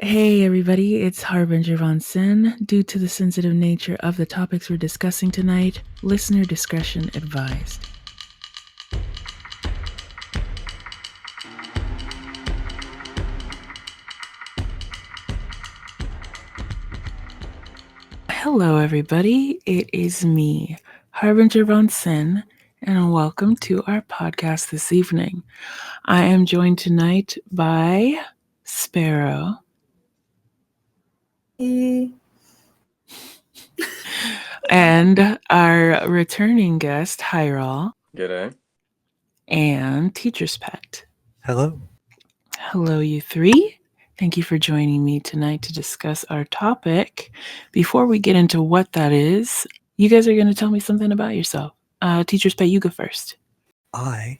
Hey everybody, it's Harbinger Von Sinn. Due to the sensitive nature of the topics we're discussing tonight, listener discretion advised. Hello everybody, it is me, Harbinger Von Sinn, and welcome to our podcast this evening. I am joined tonight by Sparrow. And our returning guest, Hyral. G'day. And Teacher's Pet. Hello. Hello, you three. Thank you for joining me tonight to discuss our topic. Before we get into what that is, you guys are going to tell me something about yourself. Teacher's Pet, you go first. I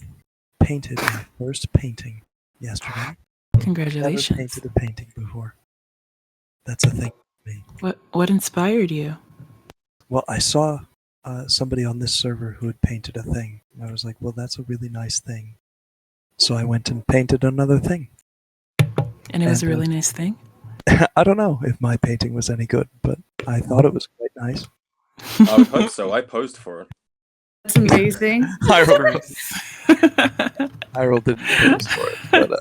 painted my first painting yesterday. Congratulations. Never painted a painting before. That's a thing for me. What inspired you? Well, I saw somebody on this server who had painted a thing. And I was like, well, that's a really nice thing. So I went and painted another thing. And it was a really nice thing? I don't know if my painting was any good, but I thought it was quite nice. I would hope so. I posed for it. That's amazing. Hyral didn't pose for it. But,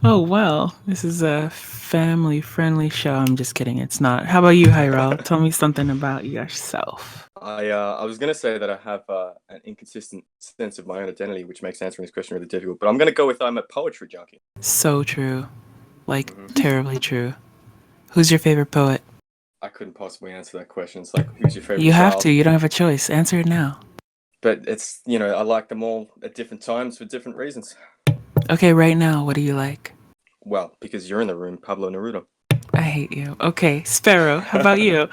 oh, well, this is a family-friendly show. I'm just kidding. It's not. How about you, Hyral? Tell me something about yourself. I was going to say that I have an inconsistent sense of my own identity, which makes answering this question really difficult. But I'm going to go with I'm a poetry junkie. So true. Like, terribly true. Who's your favorite poet? I couldn't possibly answer that question. It's like, who's your favorite You have child? to. You don't have a choice. Answer it now. But it's, I like them all at different times for different reasons. Okay, right now, what do you like? Well, because you're in the room, Pablo Neruda. I hate you. Okay, Sparrow, how about you?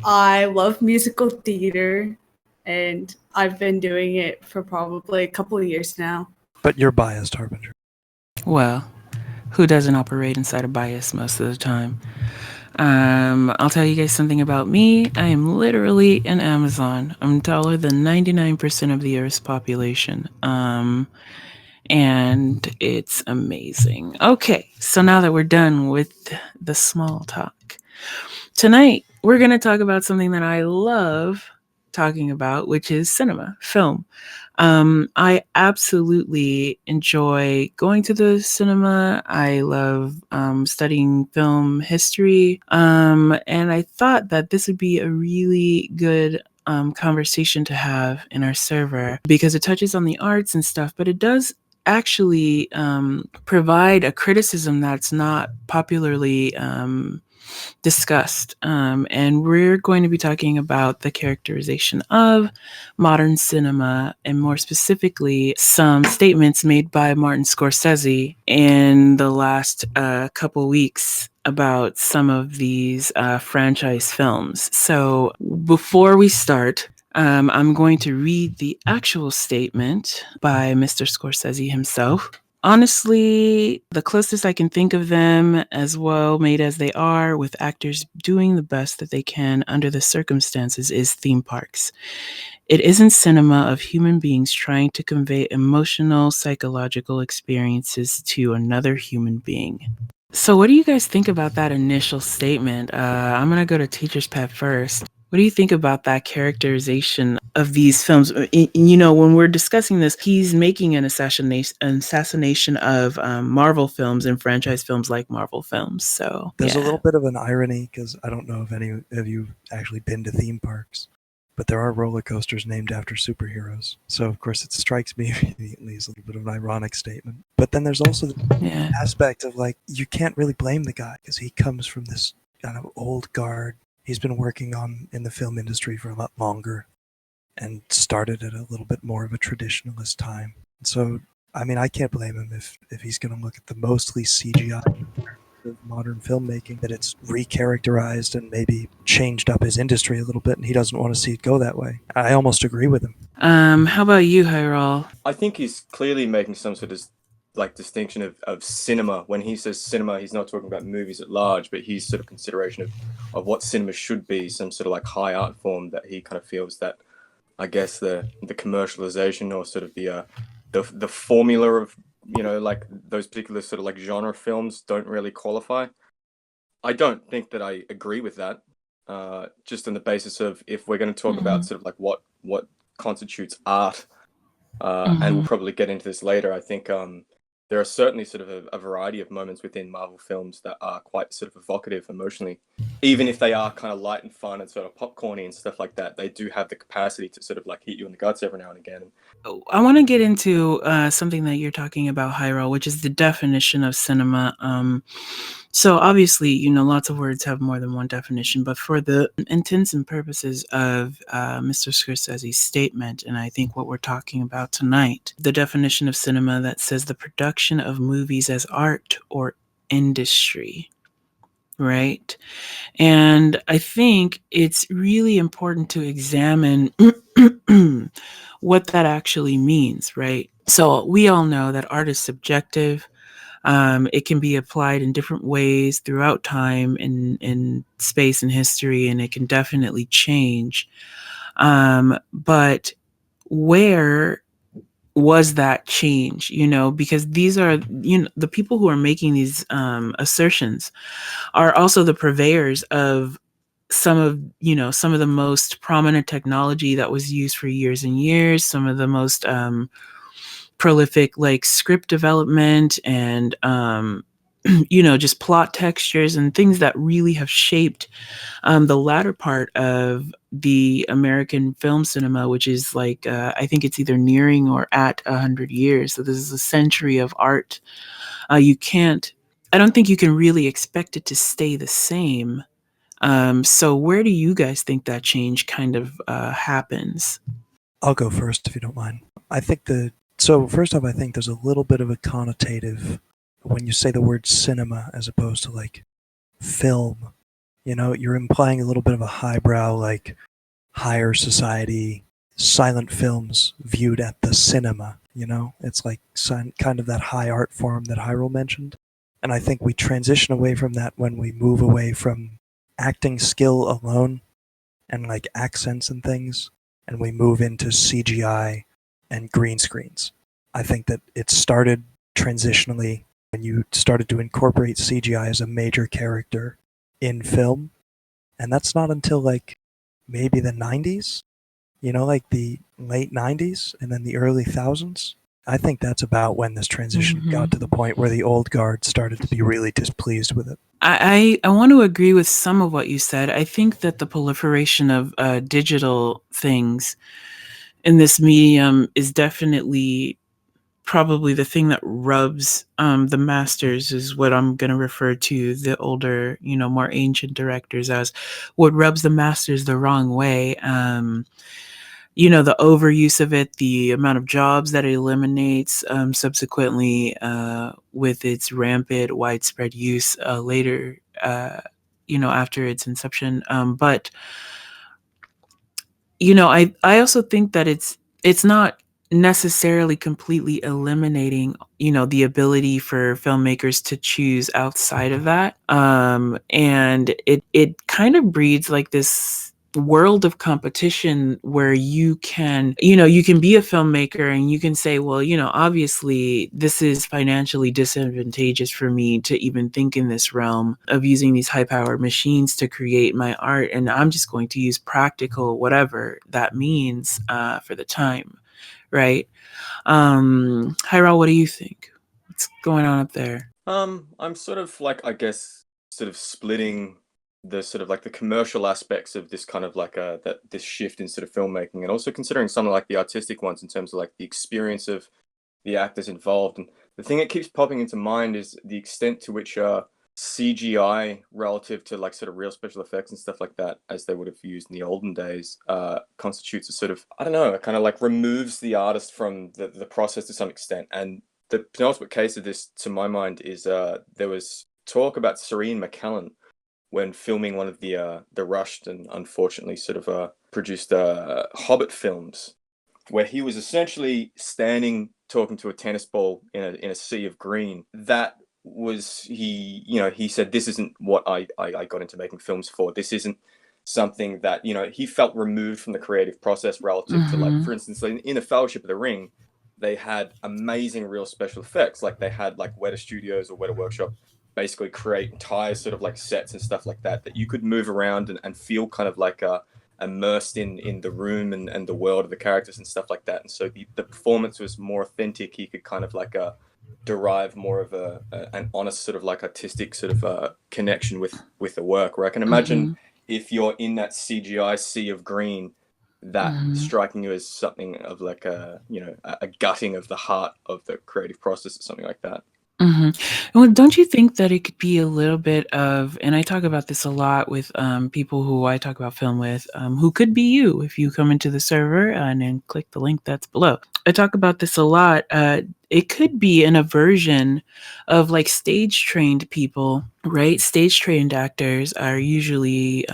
I love musical theater, and I've been doing it for probably a couple of years now. But you're biased, Harbinger. Well, who doesn't operate inside a bias most of the time? I'll tell you guys something about me. I am literally an Amazon. I'm taller than 99% of the Earth's population. And it's amazing. Okay, so now that we're done with the small talk, tonight we're going to talk about something that I love talking about, which is cinema, film. I absolutely enjoy going to the cinema. I love studying film history. And I thought that this would be a really good conversation to have in our server because it touches on the arts and stuff, but it does actually provide a criticism that's not popularly discussed. And we're going to be talking about the characterization of modern cinema, and more specifically, some statements made by Martin Scorsese in the last couple weeks about some of these franchise films. So before we start, I'm going to read the actual statement by Mr. Scorsese himself. Honestly, the closest I can think of them, as well made as they are, with actors doing the best that they can under the circumstances, is theme parks. It isn't cinema of human beings trying to convey emotional, psychological experiences to another human being. So what do you guys think about that initial statement? I'm going to go to Teacher's Pet first. What do you think about that characterization of these films? When we're discussing this, he's making an assassination of Marvel films and franchise films like Marvel films. So there's a little bit of an irony because I don't know if any of you actually been to theme parks, but there are roller coasters named after superheroes. So, of course, it strikes me immediately as a little bit of an ironic statement. But then there's also the aspect of, like, you can't really blame the guy because he comes from this kind of old guard. He's been working in the film industry for a lot longer and started at a little bit more of a traditionalist time. So, I mean, I can't blame him if he's going to look at the mostly CGI of modern filmmaking, that it's recharacterized and maybe changed up his industry a little bit, and he doesn't want to see it go that way. I almost agree with him. How about you, Hyral? I think he's clearly making some sort of distinction of cinema. When he says cinema, he's not talking about movies at large, but he's sort of consideration of what cinema should be, some sort of like high art form that he kind of feels that, I guess, the commercialization or sort of the formula of like those particular sort of like genre films don't really qualify. I don't think that I agree with that. Just on the basis of, if we're going to talk about sort of like what constitutes art, and we'll probably get into this later. I think there are certainly sort of a variety of moments within Marvel films that are quite sort of evocative emotionally. Even if they are kind of light and fun and sort of popcorny and stuff like that, they do have the capacity to sort of like hit you in the guts every now and again. I want to get into something that you're talking about, Hyral, which is the definition of cinema. So obviously, lots of words have more than one definition, but for the intents and purposes of Mr. Scorsese's statement, and I think what we're talking about tonight, the definition of cinema that says the production of movies as art or industry, right? And I think it's really important to examine what that actually means, right? So we all know that art is subjective. It can be applied in different ways throughout time in space and history, and it can definitely change. But where was that change? Because these are, the people who are making these assertions are also the purveyors of some of the most prominent technology that was used for years and years, some of the most prolific like script development and just plot textures and things that really have shaped the latter part of the American film cinema, which is like I think it's either nearing or at 100 years. So this is a century of art. I don't think you can really expect it to stay the same. So where do you guys think that change kind of happens? I'll go first if you don't mind. So first off, I think there's a little bit of a connotative when you say the word cinema as opposed to like film. You're implying a little bit of a highbrow, like higher society, silent films viewed at the cinema. It's like kind of that high art form that Hyral mentioned. And I think we transition away from that when we move away from acting skill alone and like accents and things, and we move into CGI and green screens. I think that it started transitionally when you started to incorporate CGI as a major character in film, and that's not until like maybe the 90s, like the late 90s and then the early thousands. I think that's about when this transition got to the point where the old guard started to be really displeased with it. I want to agree with some of what you said. I think that the proliferation of digital things in this medium is definitely probably the thing that rubs the masters, is what I'm going to refer to the older, more ancient directors as, what rubs the masters the wrong way. The overuse of it, the amount of jobs that it eliminates, subsequently with its rampant, widespread use later, after its inception. But I also think that it's not necessarily completely eliminating, the ability for filmmakers to choose outside of that. And it kind of breeds like this world of competition where you can be a filmmaker and you can say, well, obviously this is financially disadvantageous for me to even think in this realm of using these high powered machines to create my art, and I'm just going to use practical whatever that means for the time, right? Hyral, what do you think? What's going on up there? I'm sort of like, I guess, sort of splitting the sort of like the commercial aspects of this kind of like this shift in sort of filmmaking, and also considering some of like the artistic ones in terms of like the experience of the actors involved. And the thing that keeps popping into mind is the extent to which CGI relative to like sort of real special effects and stuff like that, as they would have used in the olden days, constitutes a sort of, I don't know, it kind of like removes the artist from the process to some extent. And the penultimate case of this, to my mind, is there was talk about Sir Ian McKellen when filming one of the rushed and unfortunately sort of produced Hobbit films, where he was essentially standing talking to a tennis ball in a sea of green. That was, he said, this isn't what I got into making films for. This isn't something that, he felt removed from the creative process relative to, like, for instance, in A Fellowship of the Ring, they had amazing real special effects. Like they had like Weta Studios or Weta Workshop basically create entire sort of like sets and stuff like that you could move around and feel kind of like immersed in the room and the world of the characters and stuff like that. And so the performance was more authentic. He could kind of like derive more of an honest sort of like artistic sort of connection with the work. Where I can imagine if you're in that CGI sea of green, that striking you as something of like a gutting of the heart of the creative process or something like that. Well, don't you think that it could be a little bit of, and I talk about this a lot with people who I talk about film with, who could be you if you come into the server and then click the link that's below. I talk about this a lot. It could be an aversion of like stage trained people, right? Stage trained actors are usually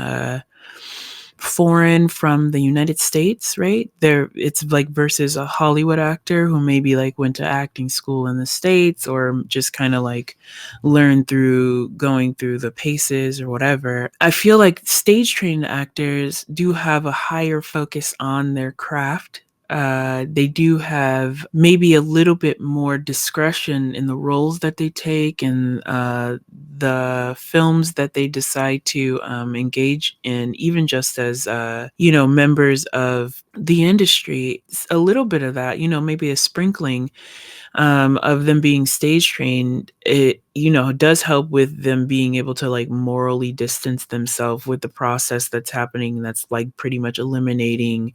foreign from the United States, right? It's like versus a Hollywood actor who maybe like went to acting school in the States or just kind of like learned through going through the paces or whatever. I feel like stage trained actors do have a higher focus on their craft. They do have maybe a little bit more discretion in the roles that they take and the films that they decide to engage in, even just as members of the industry. A little bit of that, maybe a sprinkling of them being stage trained, it does help with them being able to like morally distance themselves with the process that's happening, that's like pretty much eliminating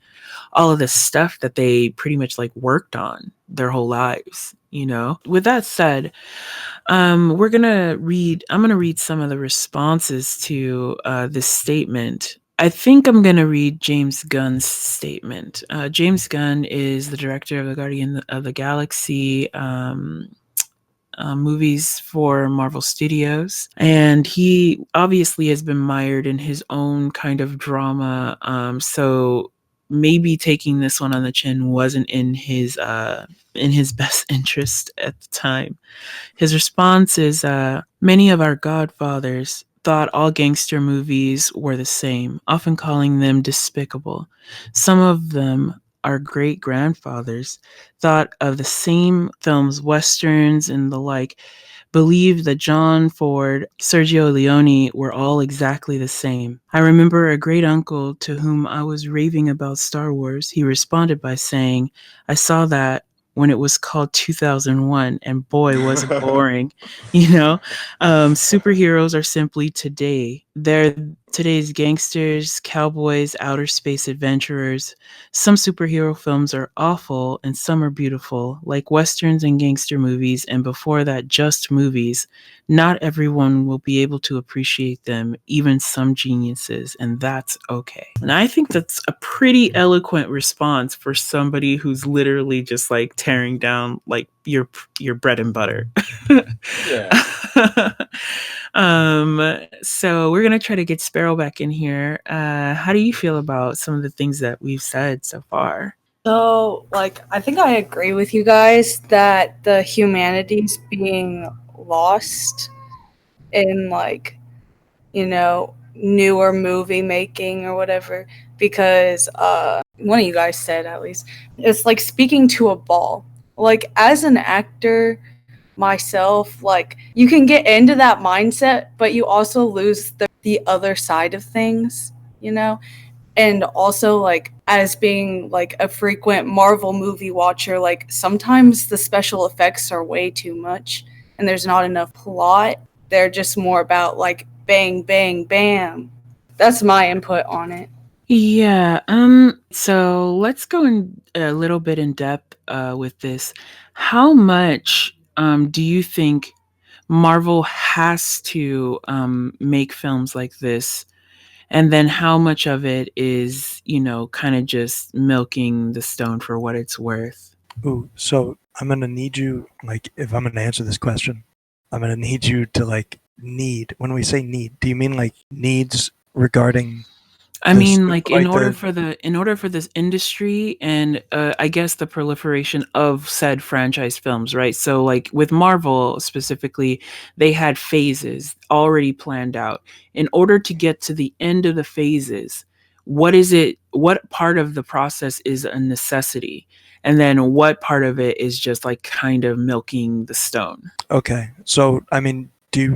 all of the stuff that they pretty much like worked on their whole lives. With that said, I'm going to read some of the responses to this statement. I think I'm going to read James Gunn's statement. James Gunn is the director of the Guardian of the Galaxy movies for Marvel Studios. And he obviously has been mired in his own kind of drama. So maybe taking this one on the chin wasn't in his best interest at the time. His response is, many of our godfathers thought all gangster movies were the same, often calling them despicable. Some of them, our great grandfathers, thought of the same films, westerns, and the like, believed that John Ford, Sergio Leone were all exactly the same. I remember a great uncle to whom I was raving about Star Wars. He responded by saying, I saw that when it was called 2001, and boy, was it boring. Superheroes are simply today. They're today's gangsters, cowboys, outer space adventurers. Some superhero films are awful and some are beautiful, like westerns and gangster movies, and before that, just movies. Not everyone will be able to appreciate them, even some geniuses, and that's okay. And I think that's a pretty eloquent response for somebody who's literally just like tearing down like your bread and butter. Yeah. So we're gonna try to get Sparrow back in here. How do you feel about some of the things that we've said so far? So, I think I agree with you guys that the humanity's being lost in, newer movie making or whatever, because one of you guys said, at least, it's like speaking to a ball. Like, as an actor myself, you can get into that mindset, but you also lose the other side of things, and also as being a frequent Marvel movie watcher, sometimes the special effects are way too much and there's not enough plot. They're just more about bang bang bam. That's my input on it. Yeah. So let's go in a little bit in depth with this. How much do you think Marvel has to make films like this? And then how much of it is, kind of just milking the stone for what it's worth? Ooh, so I'm gonna need you, if I'm gonna answer this question, I'm gonna need you to need. When we say need, do you mean needs regarding? I mean, in order the for this industry and I guess the proliferation of said franchise films, right? So with Marvel specifically, they had phases already planned out. In order to get to the end of the phases, what part of the process is a necessity? and then what part of it is just like kind of milking the stone. Okay, so I mean,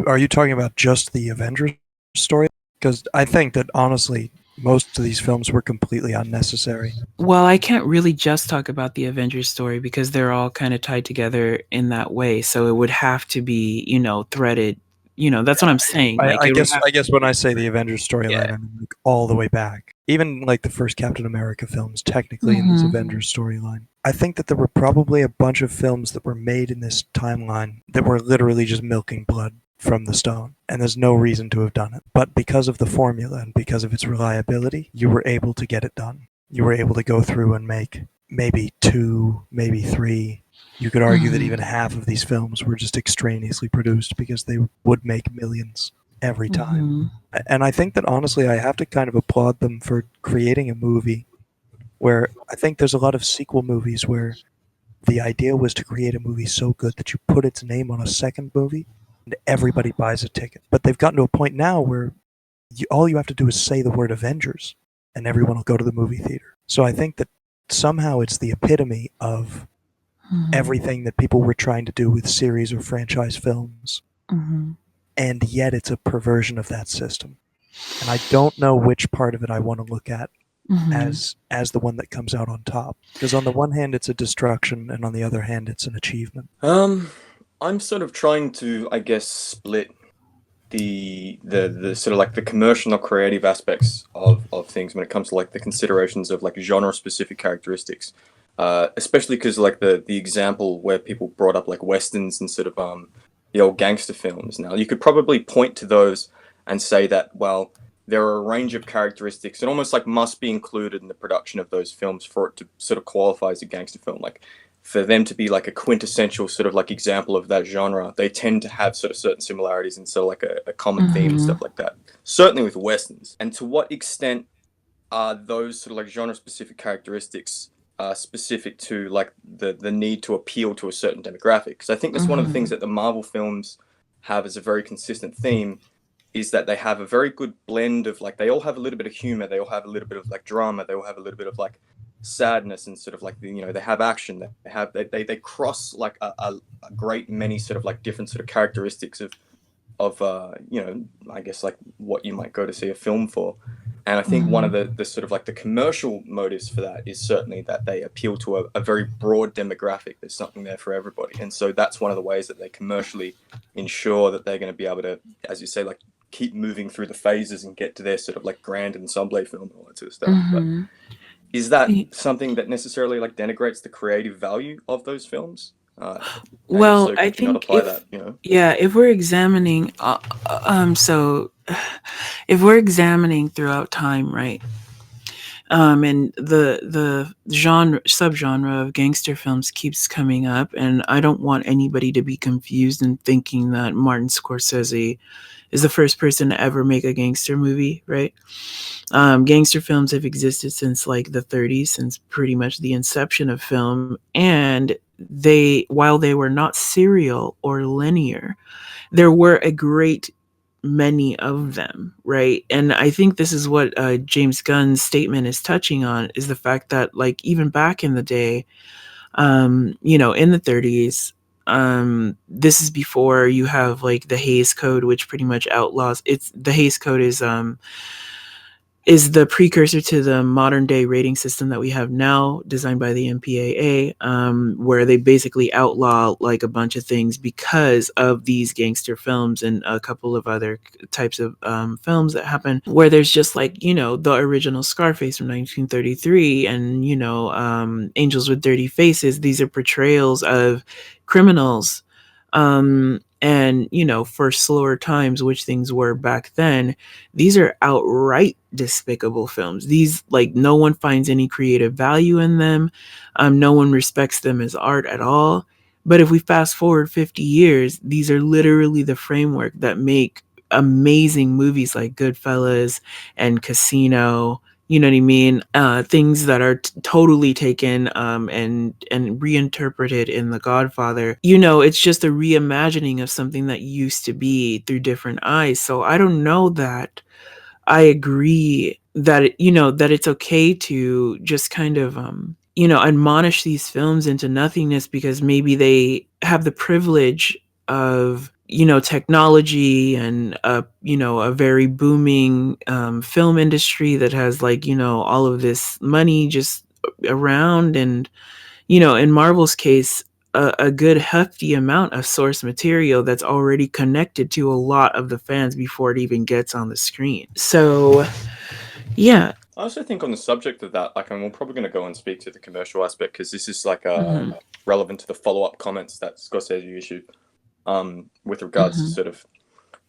are you talking about just the Avengers story? Because I think that honestly, most of these films were completely unnecessary. Well, I can't really just talk about the Avengers story because they're all kind of tied together in that way. So it would have to be, threaded. That's what I'm saying. Like I it would guess have, I guess when I say the Avengers storyline, yeah. I mean like all the way back. Even like the first Captain America films, technically in this Mhm. Avengers storyline. I think that there were probably a bunch of films that were made in this timeline that were literally just milking blood from the stone, and there's no reason to have done it. But because of the formula and because of its reliability, you were able to get it done. You were able to go through and make maybe 2, maybe 3. You could argue that even half of these films were just extraneously produced because they would make millions every time. Mhm. And I think that honestly, I have to kind of applaud them for creating a movie where I think there's a lot of sequel movies where the idea was to create a movie so good that you put its name on a second movie and everybody buys a ticket. But they've gotten to a point now where all you have to do is say the word Avengers and everyone will go to the movie theater. So I think that somehow it's the epitome of Mhm. everything that people were trying to do with series or franchise films, Mhm. and yet it's a perversion of that system. And I don't know which part of it I want to look at Mhm. as the one that comes out on top. Because on the one hand, it's a destruction, and on the other hand, it's an achievement. I'm sort of trying to, I guess, split the sort of like the commercial or creative aspects of things when it comes to like the considerations of like genre specific characteristics, especially because like the example where people brought up like westerns and sort of the old gangster films. Now you could probably point to those and say that, well, there are a range of characteristics that almost like must be included in the production of those films for it to sort of qualify as a gangster film. Like for them to be like a quintessential sort of like example of that genre, they tend to have sort of certain similarities and sort of like a common theme and stuff like that. Certainly with westerns. And to what extent are those sort of like genre specific characteristics specific to like the need to appeal to a certain demographic? Because I think that's one of the things that the Marvel films have as a very consistent theme, is that they have a very good blend of like, they all have a little bit of humor, they all have a little bit of like drama, they all have a little bit of like sadness, and sort of like they have action, they cross like a great many sort of like different sort of characteristics of I guess like what you might go to see a film for. And I think one of the sort of like the commercial motives for that is certainly that they appeal to a very broad demographic. There's something there for everybody, and so that's one of the ways that they commercially ensure that they're going to be able to, as you say, like keep moving through the phases and get to their sort of like grand ensemble film and all that sort of stuff. But Mhm. is that something that necessarily like denigrates the creative value of those films? And if Well, so, I could you not think apply that? if we're examining, so if we're examining throughout time, right? And the genre subgenre of gangster films keeps coming up, and I don't want anybody to be confused in thinking that Martin Scorsese is the first person to ever make a gangster movie, right? Gangster films have existed since like the 30s, since pretty much the inception of film, and while they were not serial or linear, there were a great many of them, right? And I think this is what James Gunn's statement is touching on, is the fact that like even back in the day, in the 30s, this is before you have like the Hays Code, which pretty much outlaws. It's the Hays Code is the precursor to the modern day rating system that we have now, designed by the MPAA, where they basically outlaw like a bunch of things because of these gangster films and a couple of other types of films that happen, where there's just like, the original Scarface from 1933 and, Angels with Dirty Faces. These are portrayals of criminals. And, for slower times, which things were back then, these are outright despicable films. These, like, no one finds any creative value in them. No one respects them as art at all. But if we fast forward 50 years, these are literally the framework that make amazing movies like Goodfellas and Casino. You know what I mean? Things that are totally taken and reinterpreted in The Godfather. It's just a reimagining of something that used to be through different eyes. So I don't know that I agree that that it's okay to just kind of admonish these films into nothingness because maybe they have the privilege of technology and a very booming film industry that has like all of this money just around. And in Marvel's case, a good hefty amount of source material that's already connected to a lot of the fans before it even gets on the screen. So yeah. I also think on the subject of that, like, and we're probably going to go and speak to the commercial aspect because this is like relevant to the follow-up comments that Scorsese issued with regards to sort of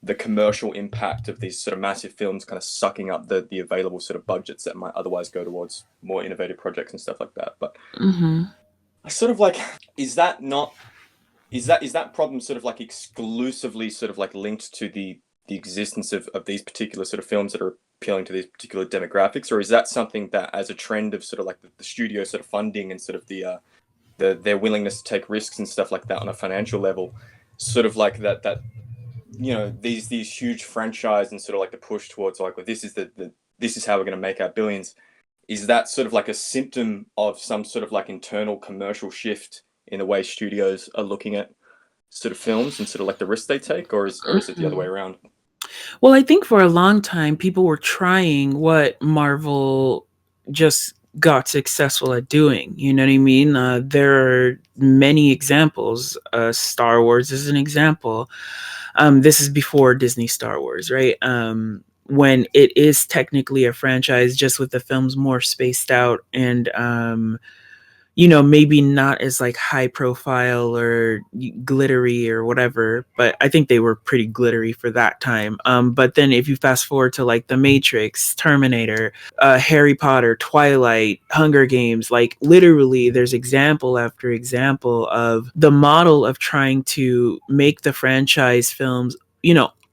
the commercial impact of these sort of massive films kind of sucking up the available sort of budgets that might otherwise go towards more innovative projects and stuff like that. But I sort of like, is that problem sort of like exclusively sort of like linked to the existence of these particular sort of films that are appealing to these particular demographics, or is that something that as a trend of sort of like the studio sort of funding and sort of their willingness to take risks and stuff like that on a financial level, sort of like that these huge franchise and sort of like the push towards like, well, this is how we're going to make our billions, is that sort of like a symptom of some sort of like internal commercial shift in the way studios are looking at sort of films and sort of like the risks they take, or is it the other way around? Well, I think for a long time, people were trying what Marvel just got successful at doing. You know what I mean? There are many examples. Star Wars is an example. This is before Disney Star Wars, right? When it is technically a franchise, just with the films more spaced out and maybe not as like high profile or glittery or whatever, but I think they were pretty glittery for that time. But then if you fast forward to like The Matrix, Terminator, Harry Potter, Twilight, Hunger Games, like literally there's example after example of the model of trying to make the franchise films,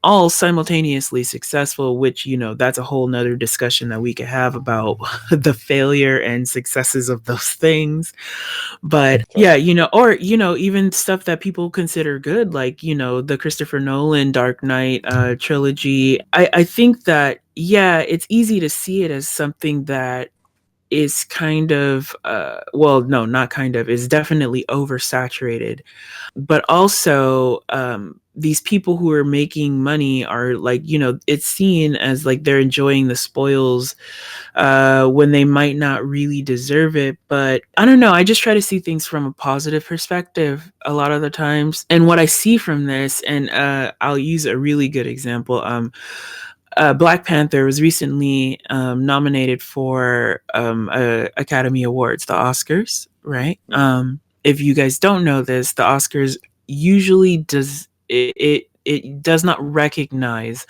all simultaneously successful, which, that's a whole nother discussion that we could have about the failure and successes of those things. But yeah, or, even stuff that people consider good, like, the Christopher Nolan Dark Knight trilogy. I think that, yeah, it's easy to see it as something that is kind of, well, no, not kind of, is definitely oversaturated. But also, these people who are making money are like, it's seen as like they're enjoying the spoils when they might not really deserve it. But I don't know. I just try to see things from a positive perspective a lot of the times. And what I see from this, and I'll use a really good example. Black Panther was recently nominated for Academy Awards, the Oscars, right? If you guys don't know this, the Oscars usually does not recognize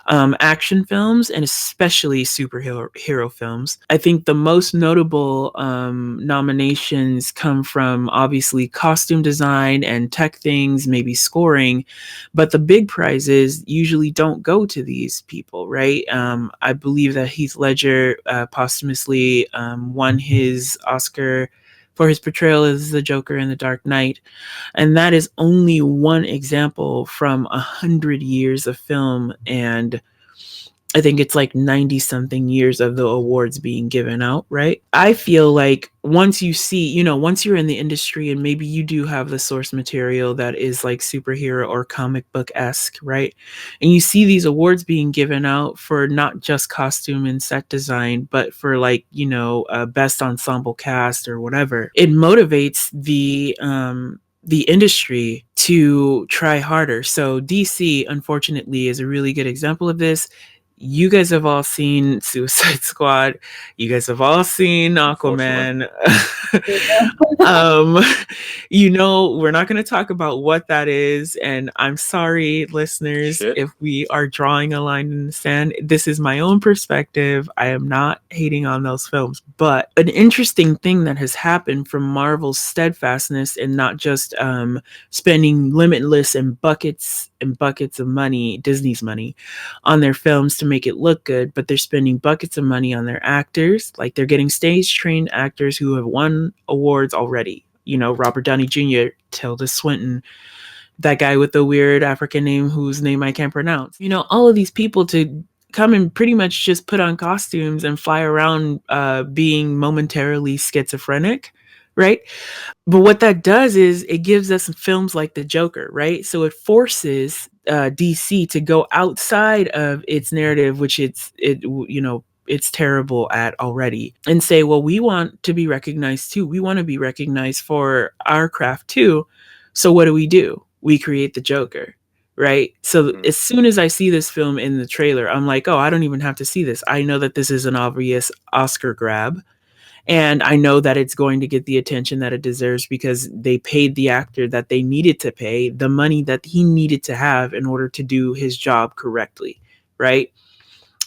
action films, and especially superhero films. I think the most notable nominations come from obviously costume design and tech things, maybe scoring, but the big prizes usually don't go to these people, right? I believe that Heath Ledger posthumously won his Oscar for his portrayal as the Joker in The Dark Knight. And that is only one example from 100 years of film. And I think it's like 90 something years of the awards being given out, right? I feel like once you see, once you're in the industry and maybe you do have the source material that is like superhero or comic book-esque, right? And you see these awards being given out for not just costume and set design, but for like, best ensemble cast or whatever. It motivates the industry to try harder. So DC, unfortunately, is a really good example of this. You guys have all seen Suicide Squad. You guys have all seen Aquaman. We're not going to talk about what that is. And I'm sorry, listeners, if we are drawing a line in the sand. This is my own perspective. I am not hating on those films. But an interesting thing that has happened from Marvel's steadfastness and not just spending limitless and buckets of money, Disney's money, on their films to make it look good, but they're spending buckets of money on their actors. Like they're getting stage trained actors who have won awards already. Robert Downey Jr., Tilda Swinton, that guy with the weird African name whose name I can't pronounce. All of these people to come and pretty much just put on costumes and fly around being momentarily schizophrenic, right? But what that does is it gives us films like The Joker, right? So it forces DC to go outside of its narrative, which it's terrible at already, and say, well, we want to be recognized too. We want to be recognized for our craft too. So what do? We create the Joker, right? So as soon as I see this film in the trailer, I'm like, oh, I don't even have to see this. I know that this is an obvious Oscar grab. And I know that it's going to get the attention that it deserves because they paid the actor that they needed to pay the money that he needed to have in order to do his job correctly, right?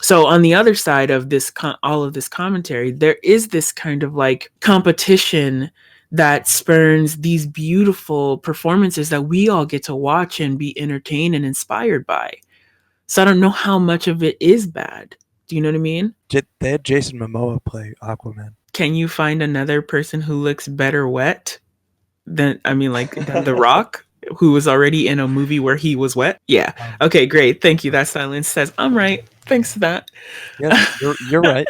So on the other side of this, all of this commentary, there is this kind of like competition that spurns these beautiful performances that we all get to watch and be entertained and inspired by. So I don't know how much of it is bad. Do you know what I mean? They had Jason Momoa play Aquaman. Can you find another person who looks better wet than The Rock, who was already in a movie where he was wet? Yeah. Okay, great. Thank you. That silence says I'm right. Thanks for that. Yeah, you're right.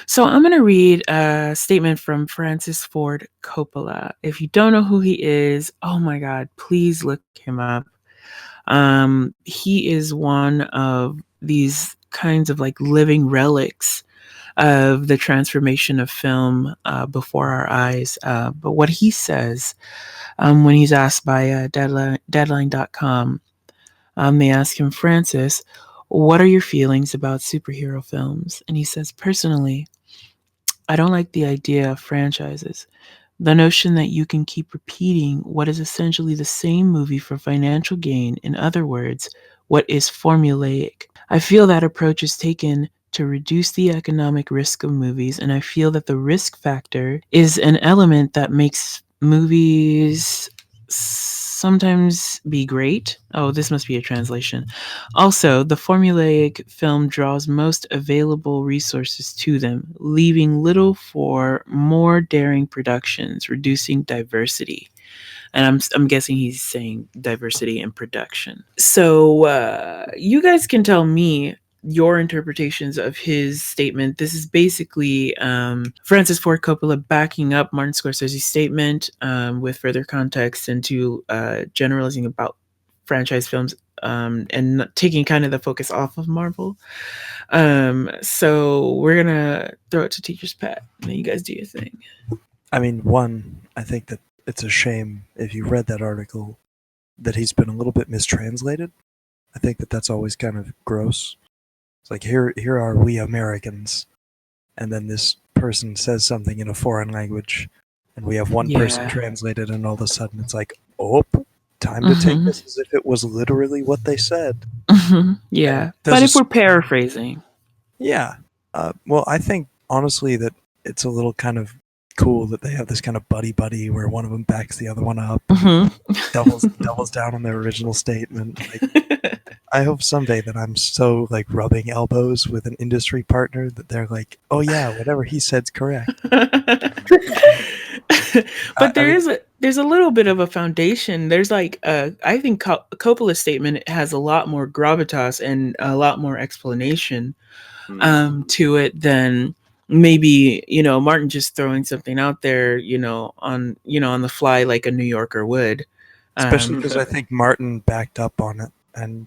So I'm going to read a statement from Francis Ford Coppola. If you don't know who he is, oh my God, please look him up. He is one of these kinds of like living relics of the transformation of film before our eyes. But what he says when he's asked by Deadline.com, they ask him, Francis, what are your feelings about superhero films? And he says, personally, I don't like the idea of franchises. The notion that you can keep repeating what is essentially the same movie for financial gain, in other words, what is formulaic. I feel that approach is taken to reduce the economic risk of movies, and I feel that the risk factor is an element that makes movies sometimes be great. Oh, this must be a translation. Also, the formulaic film draws most available resources to them, leaving little for more daring productions, reducing diversity. And I'm guessing he's saying diversity in production. So you guys can tell me your interpretations of his statement. This is basically Francis Ford Coppola backing up Martin Scorsese's statement with further context into generalizing about franchise films and taking kind of the focus off of Marvel. So we're gonna throw it to Teacher's Pet. And then you guys do your thing. I mean, one, I think that it's a shame if you read that article that he's been a little bit mistranslated. I think that that's always kind of gross. It's like, here are we Americans, and then this person says something in a foreign language, and we have one person translated, and all of a sudden it's like, oh, time to take this as if it was literally what they said. Yeah, but if we're paraphrasing. Yeah. Well, I think, honestly, that it's a little kind of cool that they have this kind of buddy-buddy where one of them backs the other one up, doubles down on their original statement. Like, I hope someday that I'm so like rubbing elbows with an industry partner that they're like, oh yeah, whatever he said's correct. But there's a little bit of a foundation. There's like I think Coppola's statement has a lot more gravitas and a lot more explanation to it than maybe Martin just throwing something out there on the fly like a New Yorker would. Especially because I think Martin backed up on it and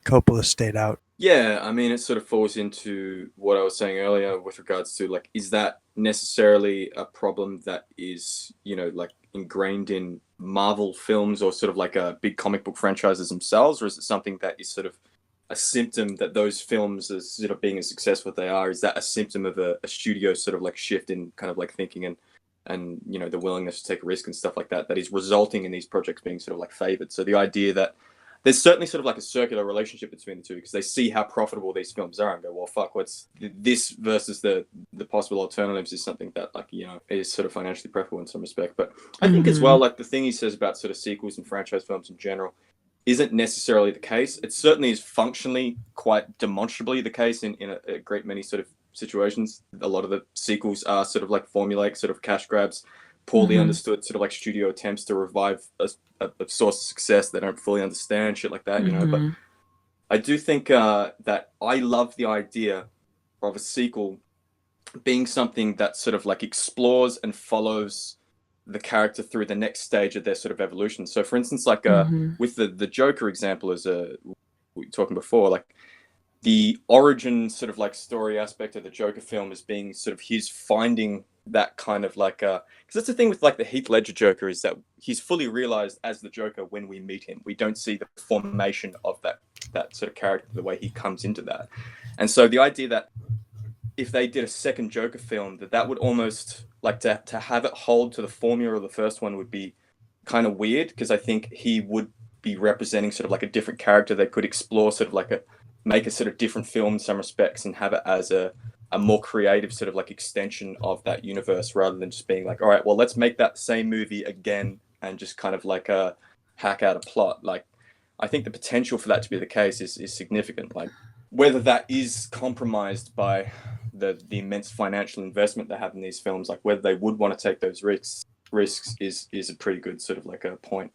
Coppola stayed out. Yeah, I mean, it sort of falls into what I was saying earlier with regards to, like, is that necessarily a problem that is, like, ingrained in Marvel films or sort of like a big comic book franchises themselves, or is it something that is sort of a symptom that those films, as sort of being as successful as they are, is that a symptom of a studio sort of like shift in kind of like thinking and the willingness to take a risk and stuff like that is resulting in these projects being sort of like favored? So the idea that there's certainly sort of like a circular relationship between the two, because they see how profitable these films are and go, well, fuck, what's this versus the possible alternatives is something that, like, is sort of financially preferable in some respect. But I think as well, like the thing he says about sort of sequels and franchise films in general isn't necessarily the case. It certainly is functionally quite demonstrably the case in a great many sort of situations. A lot of the sequels are sort of like formulaic, sort of cash grabs, poorly understood sort of like studio attempts to revive a source of success they don't fully understand, shit like that, But I do think that I love the idea of a sequel being something that sort of like explores and follows the character through the next stage of their sort of evolution. So, for instance, like with the Joker example, as we were talking before, like the origin sort of like story aspect of the Joker film as being sort of his finding that kind of like because that's the thing with like the Heath Ledger Joker, is that he's fully realized as the Joker when we meet him. We don't see the formation of that sort of character, the way he comes into that. And so the idea that if they did a second Joker film, that would almost like to have it hold to the formula of the first one would be kind of weird, because I think he would be representing sort of like a different character that could explore sort of like make a sort of different film in some respects and have it as a more creative sort of like extension of that universe, rather than just being like, all right, well, let's make that same movie again and just kind of like hack out a plot. Like, I think the potential for that to be the case is significant. Like, whether that is compromised by the immense financial investment they have in these films, like whether they would want to take those risks is a pretty good sort of like a point.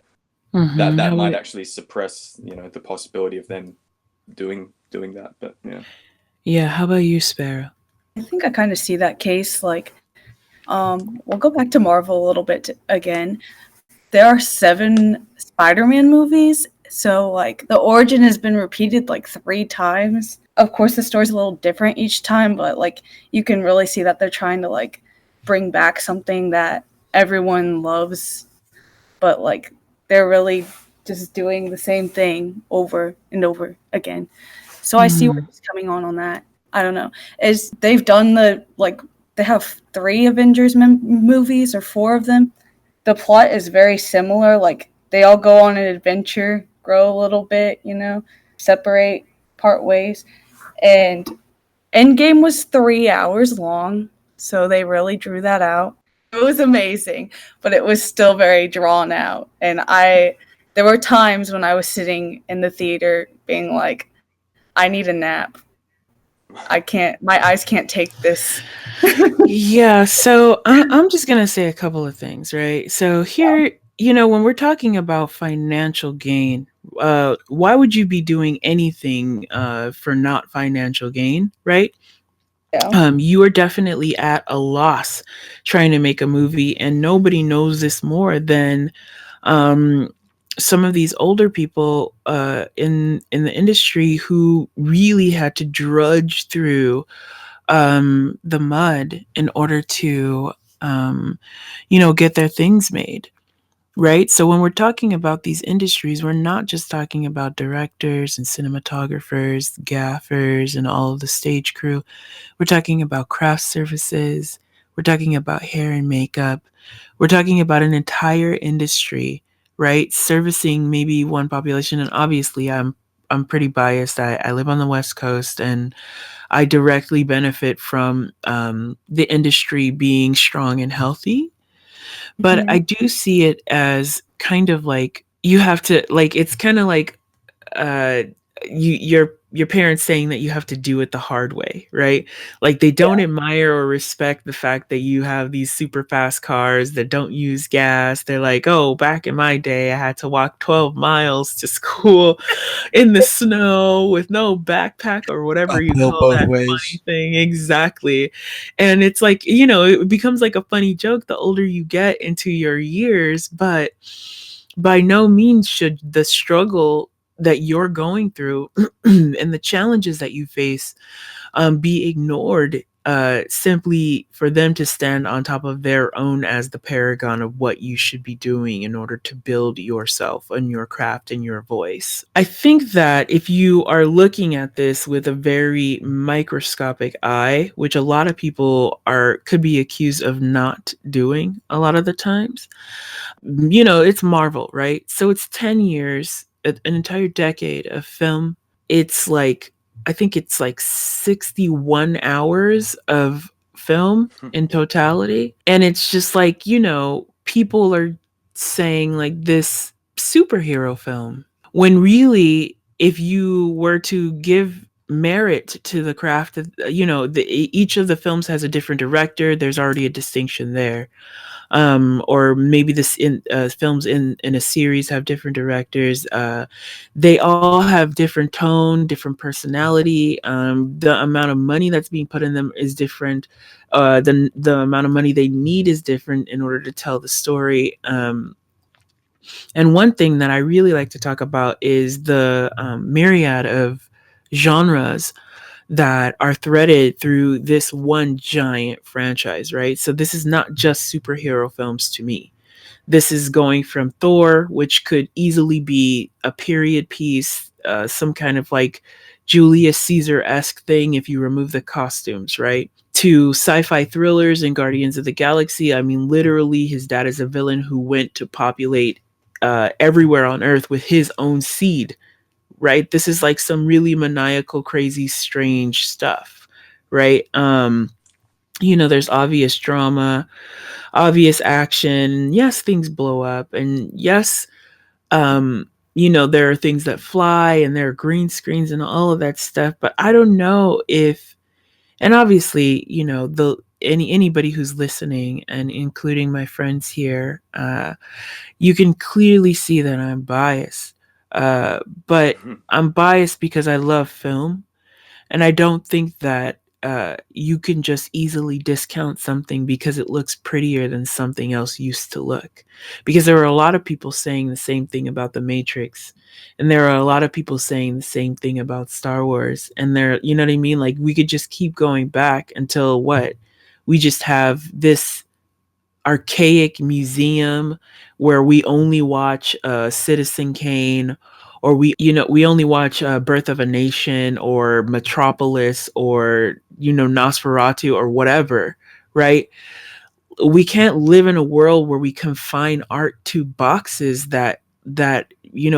That might actually suppress, the possibility of them doing that. But yeah. How about you, Sparrow? I think I kind of see that case. Like, we'll go back to Marvel a little bit again. There are 7 Spider-Man movies, so like the origin has been repeated like 3 times. Of course, the story's a little different each time, but like you can really see that they're trying to like bring back something that everyone loves, but like they're really just doing the same thing over and over again. So I see what's coming on that. I don't know. Is they've done they have 3 Avengers movies, or 4 of them. The plot is very similar. Like, they all go on an adventure, grow a little bit, separate, part ways. And Endgame was 3 hours long, so they really drew that out. It was amazing, but it was still very drawn out. And there were times when I was sitting in the theater being like, I need a nap. My eyes can't take this. Yeah, so I'm just going to say a couple of things, right? So here, when we're talking about financial gain, why would you be doing anything for not financial gain, right? Yeah. You are definitely at a loss trying to make a movie, and nobody knows this more than some of these older people in the industry who really had to drudge through the mud in order to get their things made, right? So when we're talking about these industries, we're not just talking about directors and cinematographers, gaffers, and all of the stage crew. We're talking about craft services. We're talking about hair and makeup. We're talking about an entire industry, right? Servicing maybe one population. And obviously I'm pretty biased. I live on the West Coast, and I directly benefit from the industry being strong and healthy. But I do see it as kind of like you have to, like, it's kind of like uh your parents saying that you have to do it the hard way, right? Like, they don't admire or respect the fact that you have these super fast cars that don't use gas. They're like, oh, back in my day I had to walk 12 miles to school in the snow with no backpack or whatever you Uphill call both that ways. funny thing. Exactly. And it's like, it becomes like a funny joke the older you get into your years, but by no means should the struggle that you're going through and the challenges that you face be ignored simply for them to stand on top of their own as the paragon of what you should be doing in order to build yourself and your craft and your voice. I think that if you are looking at this with a very microscopic eye, which a lot of people could be accused of not doing a lot of the times, it's Marvel, right? So it's 10 years, an entire decade of film. It's like, I think it's like 61 hours of film in totality. And it's just like, people are saying like this superhero film, when really, if you were to give merit to the craft of, each of the films has a different director. There's already a distinction there. or maybe this in films in a series have different directors. They all have different tone, different personality. The amount of money that's being put in them is different. The amount of money they need is different in order to tell the story. And one thing that I really like to talk about is the myriad of genres that are threaded through this one giant franchise, right? So this is not just superhero films to me. This is going from Thor, which could easily be a period piece, some kind of like Julius Caesar-esque thing if you remove the costumes, right? To sci-fi thrillers and Guardians of the Galaxy. I mean, literally, his dad is a villain who went to populate everywhere on Earth with his own seed, right? This is like some really maniacal, crazy, strange stuff, right? There's obvious drama, obvious action. Yes, things blow up, and yes, there are things that fly, and there are green screens and all of that stuff. But I don't know if, and obviously, anybody who's listening, and including my friends here, you can clearly see that I'm biased. But I'm biased because I love film, and I don't think that you can just easily discount something because it looks prettier than something else used to look. Because there are a lot of people saying the same thing about The Matrix, and there are a lot of people saying the same thing about Star Wars. And you know what I mean? Like, we could just keep going back until what? We just have this archaic museum where we only watch Citizen Kane, or we only watch Birth of a Nation or Metropolis or Nosferatu or whatever, right? We can't live in a world where we confine art to boxes that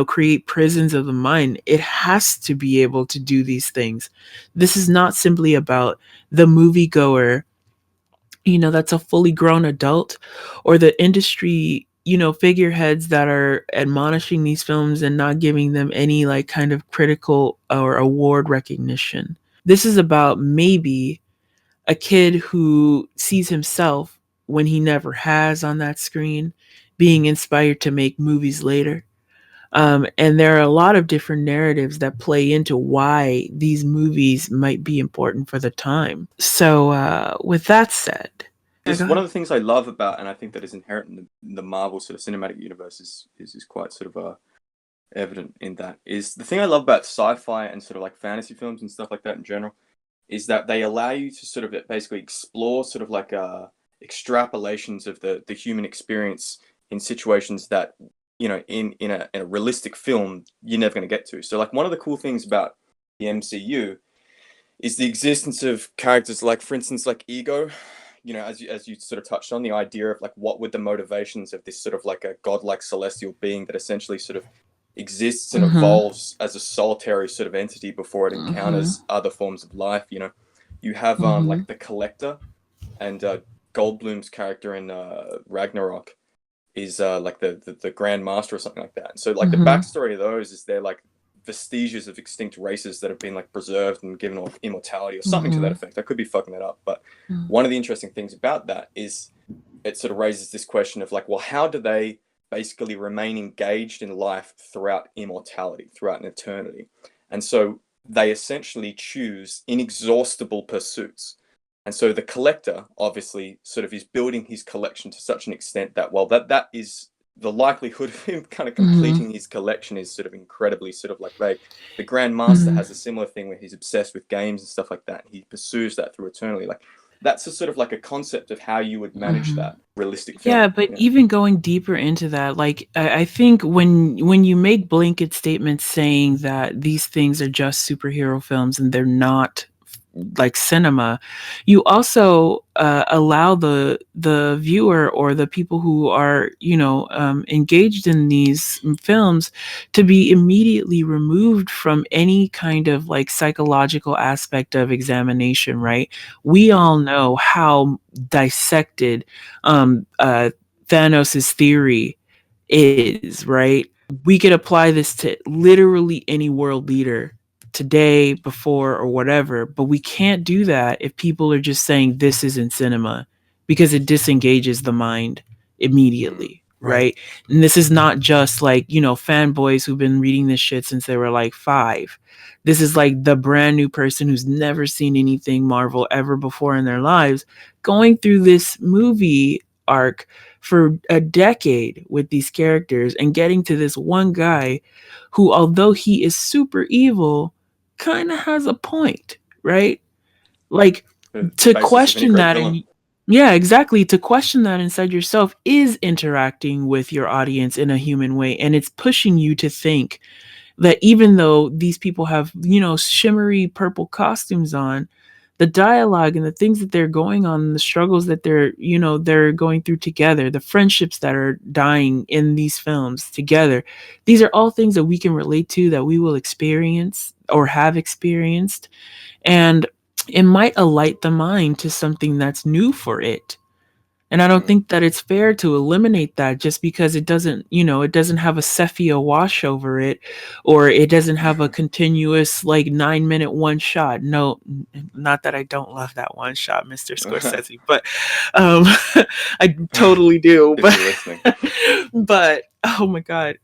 create prisons of the mind. It has to be able to do these things. This is not simply about the moviegoer, that's a fully grown adult, or the industry, figureheads that are admonishing these films and not giving them any like kind of critical or award recognition. This is about maybe a kid who sees himself when he never has on that screen, being inspired to make movies later. And there are a lot of different narratives that play into why these movies might be important for the time. So, with that said, one of the things I love about, and I think that is inherent in the Marvel sort of cinematic universe, is quite sort of evident in that, is the thing I love about sci-fi and sort of like fantasy films and stuff like that in general, is that they allow you to sort of basically explore sort of like extrapolations of the human experience in situations that, in a realistic film, you're never going to get to. So like one of the cool things about the MCU is the existence of characters like, for instance, like Ego, as you sort of touched on, the idea of like what were the motivations of this sort of like a godlike celestial being that essentially sort of exists and evolves as a solitary sort of entity before it encounters other forms of life. You have like the Collector, and Goldblum's character in Ragnarok is like the Grand Master or something like that. And so like the backstory of those is they're like vestiges of extinct races that have been like preserved and given immortality or something to that effect. I could be fucking that up, but one of the interesting things about that is it sort of raises this question of like, well, how do they basically remain engaged in life throughout immortality, throughout an eternity? And so they essentially choose inexhaustible pursuits. And so the Collector obviously sort of is building his collection to such an extent that, well, that is the likelihood of him kind of completing his collection is sort of incredibly sort of like vague. The Grand Master has a similar thing where he's obsessed with games and stuff like that. He pursues that through eternity. Like that's a sort of like a concept of how you would manage that realistic film. Yeah, but even going deeper into that, like I think when you make blanket statements saying that these things are just superhero films and they're not like cinema, you also allow the viewer or the people who are engaged in these films to be immediately removed from any kind of like psychological aspect of examination, right? We all know how dissected Thanos's theory is, right? We could apply this to literally any world leader today, before, or whatever, but we can't do that if people are just saying this isn't cinema, because it disengages the mind. immediately. Right. And this is not just like, fanboys who've been reading this shit since they were like 5. This is like the brand new person who's never seen anything Marvel ever before in their lives, going through this movie arc for a decade with these characters and getting to this one guy who, although he is super evil, kind of has a point, right? Like, to question that, and yeah, exactly. To question that inside yourself is interacting with your audience in a human way. And it's pushing you to think that even though these people have, shimmery purple costumes on, the dialogue and the things that they're going on, the struggles that they're going through together, the friendships that are dying in these films together, these are all things that we can relate to, that we will experience or have experienced. And it might alight the mind to something that's new for it. And I don't think that it's fair to eliminate that just because it doesn't have a sepia wash over it, or it doesn't have a continuous like 9-minute one shot. No, not that I don't love that one shot, Mr. Scorsese, but I totally do. But oh my God,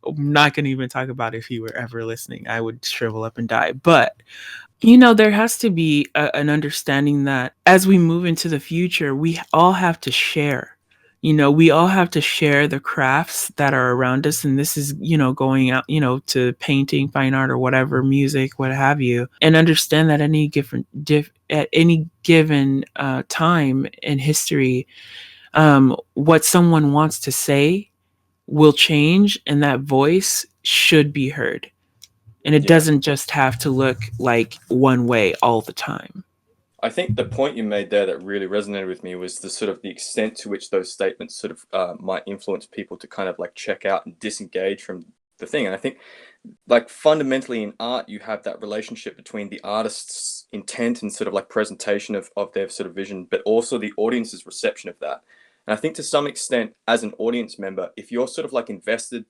I'm not going to even talk about if he were ever listening. I would shrivel up and die. But there has to be an understanding that as we move into the future, we all have to share. We all have to share the crafts that are around us. And this is, going out, to painting, fine art, or whatever, music, what have you, and understand that at any given time in history, what someone wants to say will change, and that voice should be heard. And it doesn't just have to look like one way all the time. I think the point you made there that really resonated with me was the sort of the extent to which those statements sort of might influence people to kind of like check out and disengage from the thing. And I think like fundamentally in art, you have that relationship between the artist's intent and sort of like presentation of their sort of vision, but also the audience's reception of that. And I think to some extent, as an audience member, if you're sort of like invested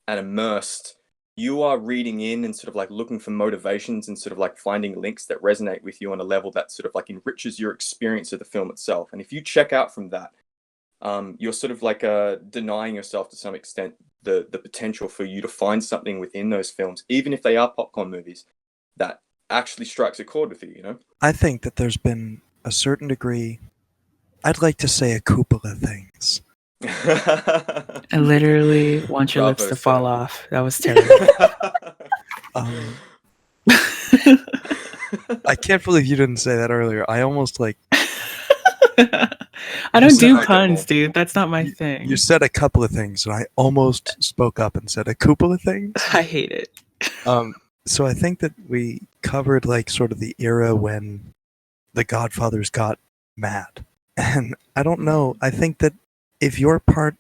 and immersed, you are reading in and sort of like looking for motivations and sort of like finding links that resonate with you on a level that sort of like enriches your experience of the film itself. And if you check out from that, you're sort of like denying yourself to some extent the potential for you to find something within those films, even if they are popcorn movies, that actually strikes a chord with you, I think that there's been a certain degree, I'd like to say a couple of things. I literally want your lips to fall off. That was terrible. I can't believe you didn't say that earlier. I almost like... I don't do puns, dude. That's not my thing. You said a couple of things, and I almost spoke up and said a couple of things. I hate it. So I think that we covered like sort of the era when the Godfathers got mad. And I don't know. I think that if you're part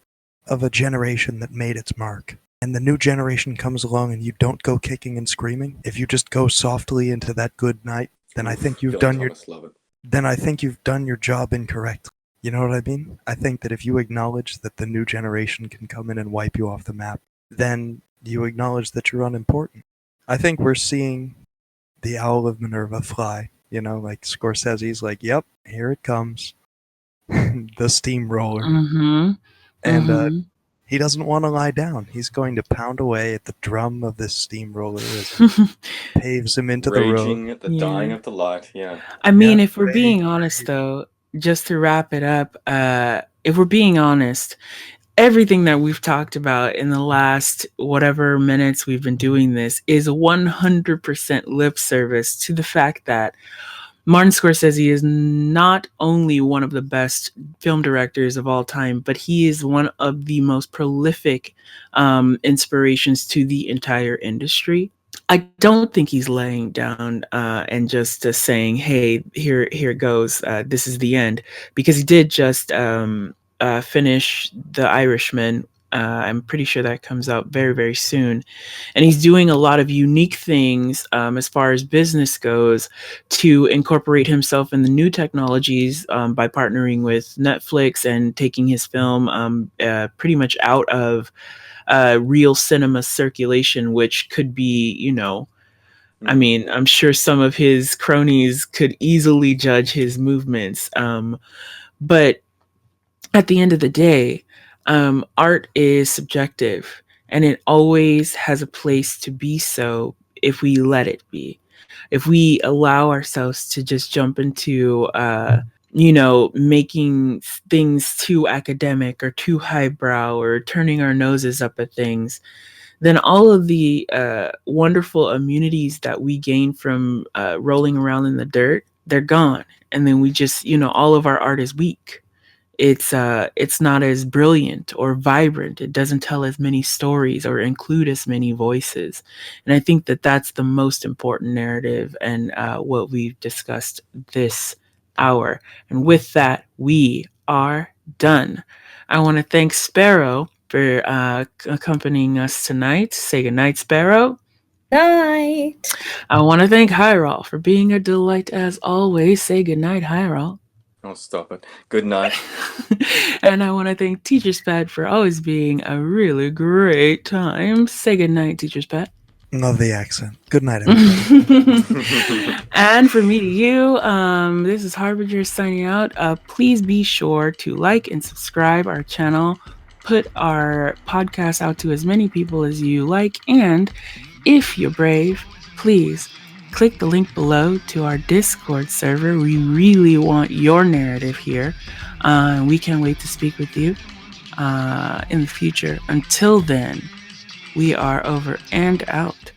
of a generation that made its mark, and the new generation comes along and you don't go kicking and screaming, if you just go softly into that good night, then I think you've done your job incorrectly. You know what I mean? I think that if you acknowledge that the new generation can come in and wipe you off the map, then you acknowledge that you're unimportant. I think we're seeing the Owl of Minerva fly, like Scorsese's like, yep, here it comes. The steamroller. Mm-hmm. And he doesn't want to lie down. He's going to pound away at the drum of this steamroller as it paves him into the road. Raging at the dying of the light, yeah. I mean, if we're being honest, though, just to wrap it up, if we're being honest, everything that we've talked about in the last whatever minutes we've been doing this is 100% lip service to the fact that Martin Scorsese is not only one of the best film directors of all time, but he is one of the most prolific inspirations to the entire industry. I don't think he's laying down and just saying, "Hey, here goes. This is the end," because he did just finish The Irishman. I'm pretty sure that comes out very, very soon. And he's doing a lot of unique things as far as business goes to incorporate himself in the new technologies by partnering with Netflix and taking his film pretty much out of real cinema circulation, which could be, I mean, I'm sure some of his cronies could easily judge his movements. But at the end of the day, Art is subjective, and it always has a place to be so if we let it be. If we allow ourselves to just jump into, making things too academic or too highbrow or turning our noses up at things, then all of the wonderful immunities that we gain from rolling around in the dirt, they're gone. And then we just, all of our art is weak. It's not as brilliant or vibrant. It doesn't tell as many stories or include as many voices. And I think that that's the most important narrative and what we've discussed this hour. And with that, we are done. I want to thank Sparrow for accompanying us tonight. Say goodnight, Sparrow. Night. I want to thank Hyral for being a delight as always. Say goodnight, Hyral. Oh, stop it. Good night. And I want to thank Teacher's Pet for always being a really great time. Say goodnight, Teacher's Pet. Love the accent. Good night, everybody. And for me to you, this is Harbinger signing out. Please be sure to like and subscribe our channel. Put our podcast out to as many people as you like. And if you're brave, please click the link below to our Discord server. We really want your narrative here. We can't wait to speak with you in the future. Until then, we are over and out.